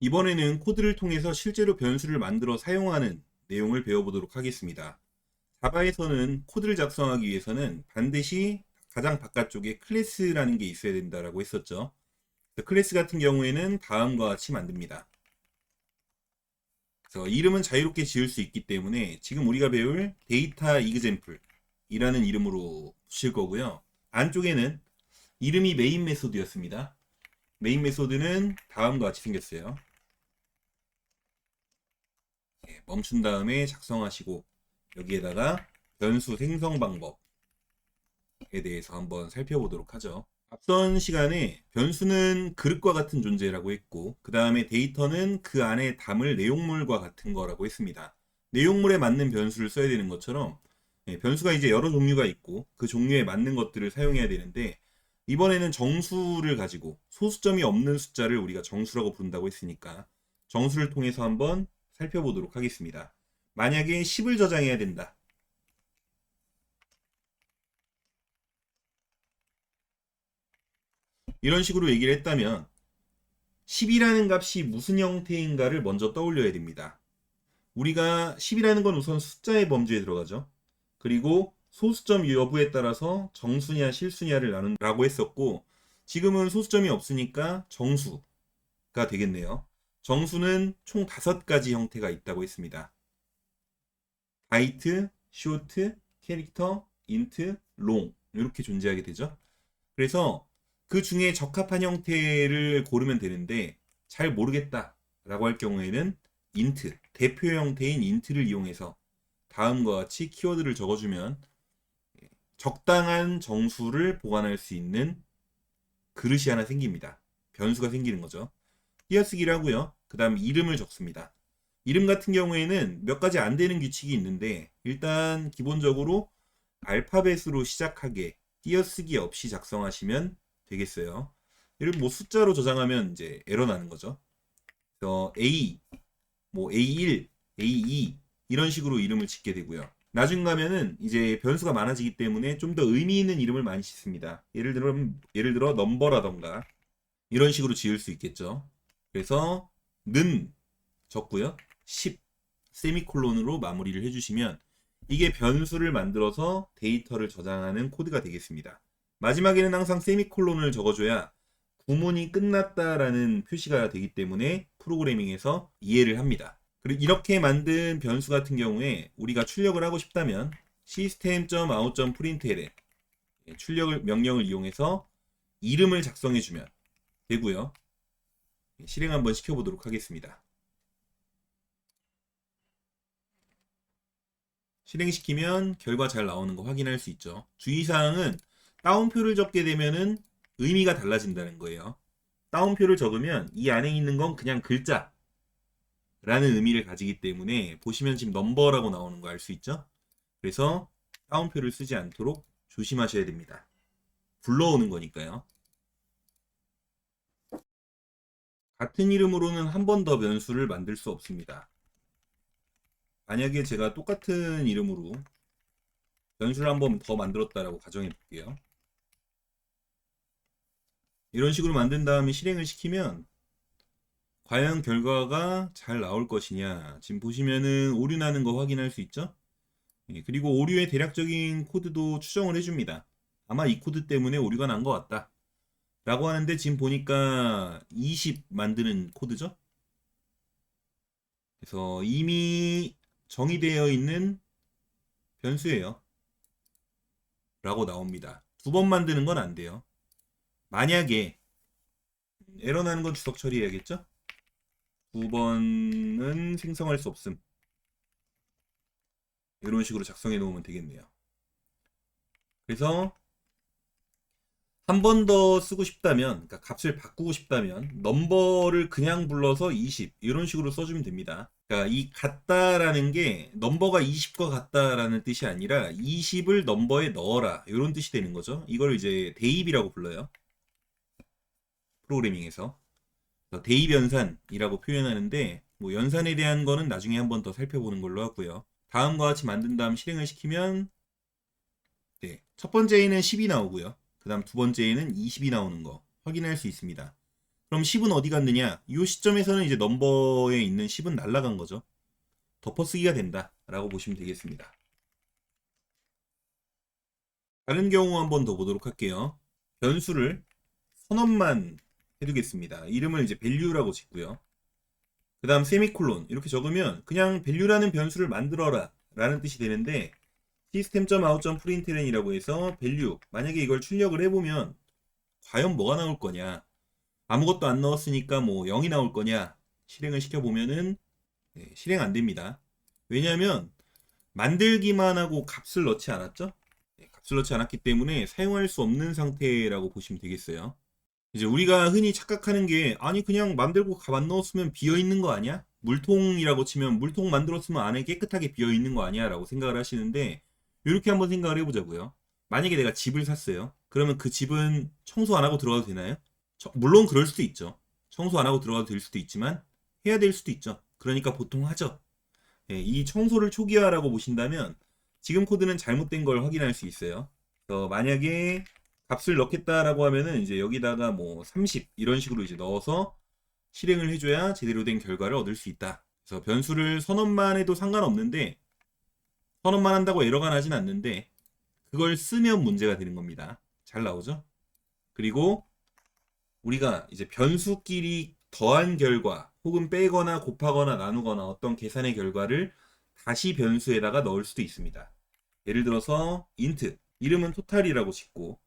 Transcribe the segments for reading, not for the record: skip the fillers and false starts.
이번에는 코드를 통해서 실제로 변수를 만들어 사용하는 내용을 배워보도록 하겠습니다. 자바에서는 코드를 작성하기 위해서는 반드시 가장 바깥쪽에 클래스라는 게 있어야 된다라고 했었죠. 클래스 같은 경우에는 다음과 같이 만듭니다. 그래서 이름은 자유롭게 지을 수 있기 때문에 지금 우리가 배울 데이터 이그젬플 이라는 이름으로 붙일 거고요. 안쪽에는 이름이 메인 메소드였습니다. 메인 메소드는 다음과 같이 생겼어요. 멈춘 다음에 작성하시고 여기에다가 변수 생성 방법에 대해서 한번 살펴보도록 하죠. 앞선 시간에 변수는 그릇과 같은 존재라고 했고 그 다음에 데이터는 그 안에 담을 내용물과 같은 거라고 했습니다. 내용물에 맞는 변수를 써야 되는 것처럼 변수가 이제 여러 종류가 있고 그 종류에 맞는 것들을 사용해야 되는데 이번에는 정수를 가지고 소수점이 없는 숫자를 우리가 정수라고 부른다고 했으니까 정수를 통해서 한번 살펴보도록 하겠습니다. 만약에 10을 저장해야 된다. 이런 식으로 얘기를 했다면 10이라는 값이 무슨 형태인가를 먼저 떠올려야 됩니다. 우리가 10이라는 건 우선 숫자의 범주에 들어가죠. 그리고 소수점 여부에 따라서 정수냐 실수냐를 나눈다고 했었고 지금은 소수점이 없으니까 정수가 되겠네요. 정수는 총 5가지 형태가 있다고 했습니다. 바이트, 쇼트, 캐릭터, 인트, 롱 이렇게 존재하게 되죠. 그래서 그 중에 적합한 형태를 고르면 되는데 잘 모르겠다 라고 할 경우에는 인트, 대표 형태인 인트를 이용해서 다음과 같이 키워드를 적어주면 적당한 정수를 보관할 수 있는 그릇이 하나 생깁니다. 변수가 생기는 거죠. 띄어쓰기를 하고요. 그 다음 이름을 적습니다. 이름 같은 경우에는 몇 가지 안 되는 규칙이 있는데 일단 기본적으로 알파벳으로 시작하게 띄어쓰기 없이 작성하시면 되겠어요. 예를 들어 뭐 숫자로 저장하면 이제 에러 나는 거죠. 그래서 A, 뭐 A1, A2 이런 식으로 이름을 짓게 되고요. 나중 가면은 이제 변수가 많아지기 때문에 좀 더 의미 있는 이름을 많이 짓습니다. 예를 들어 넘버라던가 이런 식으로 지을 수 있겠죠. 그래서 는 적고요. 10 세미콜론으로 마무리를 해주시면 이게 변수를 만들어서 데이터를 저장하는 코드가 되겠습니다. 마지막에는 항상 세미콜론을 적어줘야 구문이 끝났다라는 표시가 되기 때문에 프로그래밍에서 이해를 합니다. 그리고 이렇게 만든 변수 같은 경우에 우리가 출력을 하고 싶다면 system.out.println 출력 명령을 이용해서 이름을 작성해주면 되고요. 실행 한번 시켜보도록 하겠습니다. 실행시키면 결과 잘 나오는 거 확인할 수 있죠. 주의사항은 따옴표를 적게 되면은 의미가 달라진다는 거예요. 따옴표를 적으면 이 안에 있는 건 그냥 글자라는 의미를 가지기 때문에 보시면 지금 넘버라고 나오는 거 알 수 있죠? 그래서 따옴표를 쓰지 않도록 조심하셔야 됩니다. 불러오는 거니까요. 같은 이름으로는 한 번 더 변수를 만들 수 없습니다. 만약에 제가 똑같은 이름으로 변수를 한 번 더 만들었다라고 가정해 볼게요. 이런 식으로 만든 다음에 실행을 시키면 과연 결과가 잘 나올 것이냐. 지금 보시면은 오류 나는 거 확인할 수 있죠? 그리고 오류의 대략적인 코드도 추정을 해줍니다. 아마 이 코드 때문에 오류가 난 것 같다. 라고 하는데 지금 보니까 20 만드는 코드죠? 그래서 이미 정의되어 있는 변수예요. 라고 나옵니다. 2번 만드는 건 안 돼요. 만약에 에러 나는 건 주석 처리해야겠죠? 2번은 생성할 수 없음. 이런 식으로 작성해 놓으면 되겠네요. 그래서 한 번 더 쓰고 싶다면, 그러니까 값을 바꾸고 싶다면 넘버를 그냥 불러서 20 이런 식으로 써주면 됩니다. 그러니까 이 같다라는 게 넘버가 20과 같다라는 뜻이 아니라 20을 넘버에 넣어라 이런 뜻이 되는 거죠. 이걸 이제 대입이라고 불러요. 프로그래밍에서 대입 연산이라고 표현하는데 뭐 연산에 대한 거는 나중에 한 번 더 살펴보는 걸로 하고요. 다음과 같이 만든 다음 실행을 시키면 네, 첫 번째에는 10이 나오고요. 그 다음 두 번째에는 20이 나오는 거 확인할 수 있습니다. 그럼 10은 어디 갔느냐? 이 시점에서는 이제 넘버에 있는 10은 날아간 거죠. 덮어쓰기가 된다라고 보시면 되겠습니다. 다른 경우 한번 더 보도록 할게요. 변수를 선언만 해두겠습니다. 이름을 이제 value라고 짓고요. 그 다음 세미콜론 이렇게 적으면 그냥 value라는 변수를 만들어라 라는 뜻이 되는데 system.out.println이라고 해서 value 만약에 이걸 출력을 해보면 과연 뭐가 나올 거냐, 아무것도 안 넣었으니까 뭐 0이 나올 거냐, 실행을 시켜보면은 실행 안 됩니다. 왜냐하면 만들기만 하고 값을 넣지 않았죠? 값을 넣지 않았기 때문에 사용할 수 없는 상태라고 보시면 되겠어요. 이제 우리가 흔히 착각하는 게, 아니 그냥 만들고 값 안 넣었으면 비어 있는 거 아니야? 물통이라고 치면 물통 만들었으면 안에 깨끗하게 비어 있는 거 아니야? 라고 생각을 하시는데, 이렇게 한번 생각을 해보자고요. 만약에 내가 집을 샀어요. 그러면 그 집은 청소 안 하고 들어가도 되나요? 물론 그럴 수도 있죠. 청소 안 하고 들어가도 될 수도 있지만 해야 될 수도 있죠. 그러니까 보통 하죠. 이 청소를 초기화라고 보신다면 지금 코드는 잘못된 걸 확인할 수 있어요. 만약에 값을 넣겠다라고 하면은 이제 여기다가 뭐 30 이런 식으로 이제 넣어서 실행을 해줘야 제대로 된 결과를 얻을 수 있다. 그래서 변수를 선언만 해도 상관없는데, 선언만 한다고 에러가 나진 않는데 그걸 쓰면 문제가 되는 겁니다. 잘 나오죠? 그리고 우리가 이제 변수끼리 더한 결과 혹은 빼거나 곱하거나 나누거나 어떤 계산의 결과를 다시 변수에다가 넣을 수도 있습니다. 예를 들어서 int 이름은 토탈이라고 짓고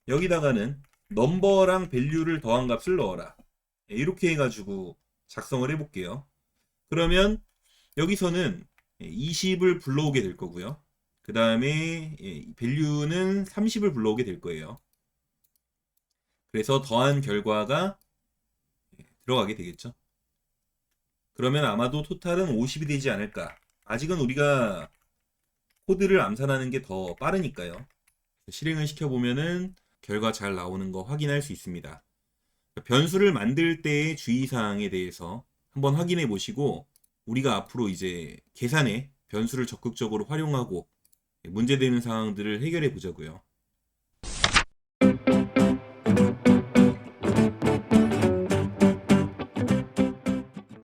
여기다가는 넘버랑 밸류를 더한 값을 넣어라. 이렇게 해가지고 작성을 해볼게요. 그러면 여기서는 20을 불러오게 될 거고요. 그 다음에 밸류는 30을 불러오게 될 거예요. 그래서 더한 결과가 들어가게 되겠죠. 그러면 아마도 토탈은 50이 되지 않을까. 아직은 우리가 코드를 암산하는 게 더 빠르니까요. 실행을 시켜보면은 결과 잘 나오는 거 확인할 수 있습니다. 변수를 만들 때의 주의사항에 대해서 한번 확인해 보시고, 우리가 앞으로 이제 계산에 변수를 적극적으로 활용하고 문제되는 상황들을 해결해 보자고요.